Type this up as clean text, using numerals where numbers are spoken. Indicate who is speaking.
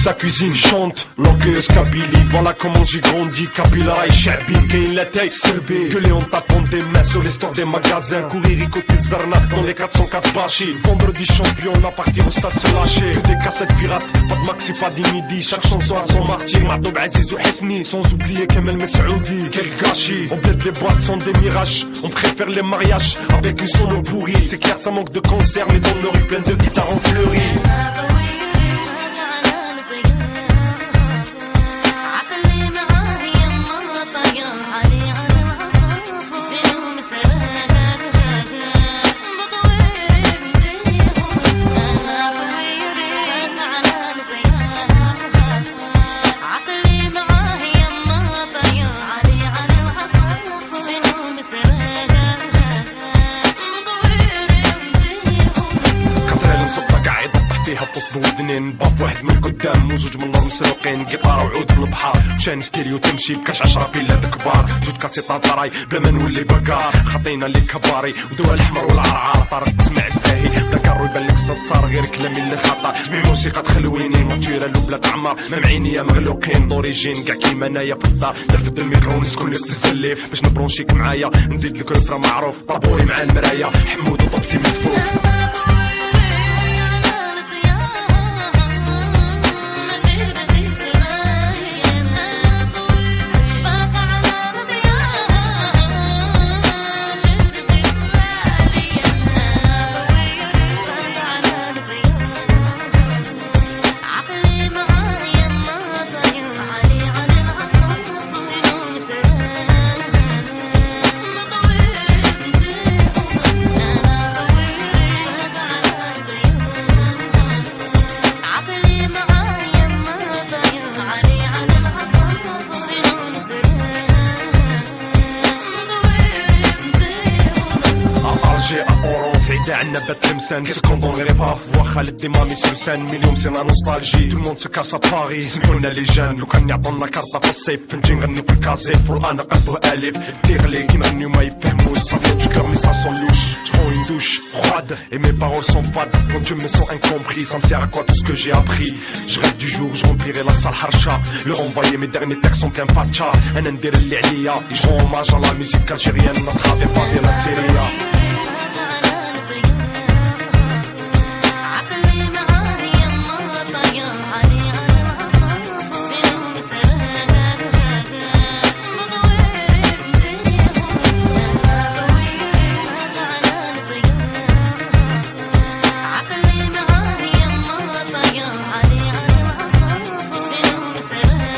Speaker 1: sa cuisine chante langueuse Kabylie. Voilà comment j'ai grandi, Kabyle Rai Shabi. Gain la tête, Serbi, gueuler en tapant des mains sur les stores des magasins. Courir écouter Zarnat dans les 404 Bachi. Vendredi champion, on a parti au stade se lâcher. Que des cassettes pirates, pas de maxi, pas d'inidi. Chaque chanson a son martyr, Matoub Aziz ou Hesni. Sans oublier Kamel Messoudi. Quel gâchis, on bled les boîtes sont des mirages. On préfère les mariages avec une son pourri. C'est clair, ça manque de concert, mais dans nos rues pleines de guitares en fleuries. فيها بوست بودنين باب واحد من القدام وزوج من اللور مسروقين قطار وعود في البحر شان ستيريو تمشي بكاش 10 بيلات كبار زوج كاسيطات راي بلا ما نولي بكار خطينا اللي كباري ودوا الحمر والعرعار طارق تسمع الزاهي بلا كارو يبان لك صار غير كلامي اللي خطا جميع موسيقى تخلويني ناتورال وبلا تعمر ما معيني يا مغلوقين دوريجين كاع كيما انايا في الدار نرفد الميكرو نسكن لك تزليف باش نبرونشيك معايا نزيد لك رفرة معروف طابوري مع المرايا حمود وطبسي مسفوف سعيدة عنا بات تمسان كيسكون دون غير باب فوا خالد ديما ميسرسان مليون سينا نوستالجي تو الموند سو كاسا باري سمحونا لي جان لو كان يعطونا كارطة في الصيف فنجي نغنيو في الكازيف والان قلبه الف ديغلي كي نغنيو ما يفهموش صافي du cœur mais ça sent louche je prends une douche froide et mes paroles sont fades quand je me sens incompris ça me sert à quoi tout ce que j'ai appris je rêve du jour je remplirai la salle Harsha leur envoyer mes derniers textes en plein facha انا ندير اللي عليا et je rends hommage à la musique algérienne à travers pas de l'Algérie
Speaker 2: علي علي العصا زين ومسرح